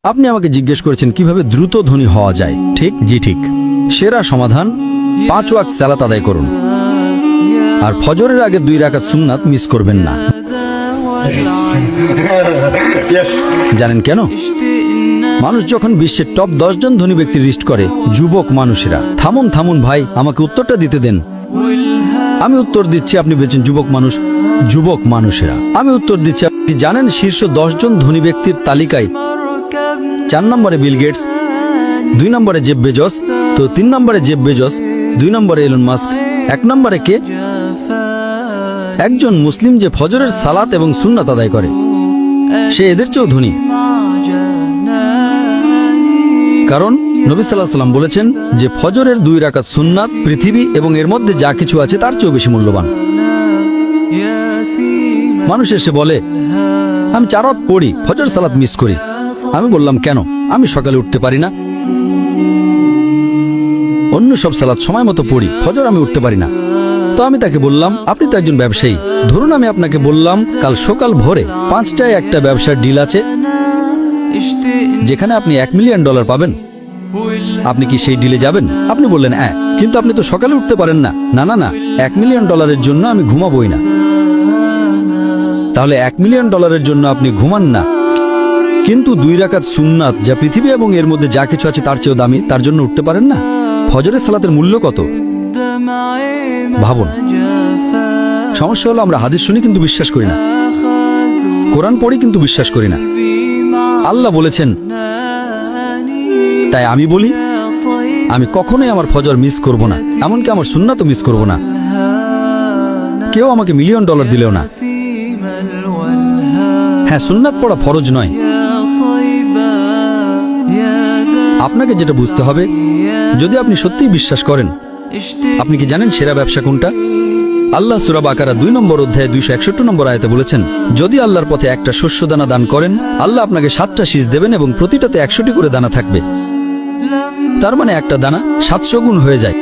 আপনি আমাকে জিজ্ঞেস করেছেন কিভাবে দ্রুত ধনী হওয়া যায়, ঠিক? জি ঠিক। সেরা সমাধান 5 ওয়াক্ত সালাত আদায় করুন আর ফজরের আগে 2 রাকাত সুন্নাত মিস করবেন না। জানেন কেন? মানুষ যখন বিশ্বের টপ 10 জন ধনী ব্যক্তির লিস্ট করে, যুবক মানুষেরা। থামুন ভাই, আমাকে উত্তরটা দিতে দেন। আমি উত্তর দিচ্ছি, আপনি বলছেন যুবক মানুষ। যুবক মানুষেরা, আমি উত্তর দিচ্ছি। আপনি জানেন শীর্ষ 10 জন ধনী ব্যক্তির তালিকায় 4 নম্বরে বিল গেটস, 2 নম্বরে জেফ বেজস, তো 3 নম্বরে জেফ বেজস, 2 নম্বরে এলন মাস্ক, 1 নম্বরে কে? একজন মুসলিম যে ফজরের সালাত এবং সুন্নাত আদায় করে, সে এদের চেয়েও ধনী। কারণ নবী সাল্লাল্লাহু আলাইহি ওয়াসাল্লাম বলেছেন যে ফজরের 2 রাকাত সুন্নাত পৃথিবী এবং এর মধ্যে যা কিছু আছে তার চেয়েও বেশি মূল্যবান। মানুষ এসে বলে, আমি 4 ওয়াক্ত পড়ি, ফজর সালাত মিস করি। আমি বললাম, কেন? আমি সকালে উঠতে পারি না। অন্য সব সালাত সময় মতো পড়ি, ফজর আমি উঠতে পারি না। তো আমি তাকে বললাম, আপনি তো একজন ব্যবসায়ী। ধরুন আমি আপনাকে বললাম কাল সকাল ভোরে 5টায় একটা ব্যবসার ডিল আছে যেখানে আপনি $1 মিলিয়ন পাবেন। আপনি কি সেই ডিলে যাবেন? আপনি বললেন হ্যাঁ, কিন্তু আপনি তো সকালে উঠতে পারেন না। না, $1 মিলিয়ন জন্য আমি ঘুমাবই না। তাহলে $1 মিলিয়ন জন্য আপনি ঘুমান না, কিন্তু 2 রাকাত সুন্নাত যা পৃথিবী এবং এর মধ্যে যা কিছু আছে তার চেয়েও দামি, তার জন্য উঠতে পারেন না? ফজরের সালাতের মূল্য কত ভাবুন। সমস্যা হলো আমরা হাদিস শুনি কিন্তু বিশ্বাস করি না, কোরআন পড়ি কিন্তু বিশ্বাস করি না। আল্লাহ বলেছেন, তাই আমি বলি আমি কখনোই আমার ফজর মিস করব না, এমনকি আমার সুন্নাতও মিস করব না। কেউ আমাকে $1 মিলিয়ন দিলেও না। হ্যাঁ, সুন্নাত পড়া ফরজ নয়। আপনাকে যেটা বুঝতে হবে, যদি আপনি সত্যিই বিশ্বাস করেন, আপনি কি জানেন সেরা ব্যবসা কোনটা? আল্লাহ সূরা বাকারা 2 নম্বর অধ্যায়ে 261 নম্বর আয়াতে বলেছেন, যদি আল্লাহর পথে একটা শস্য দানা দান করেন, আল্লাহ আপনাকে 7টা শীষ দেবেন এবং প্রতিটাতে 100টি করে দানা থাকবে। তার মানে একটা দানা 700 গুণ হয়ে যায়।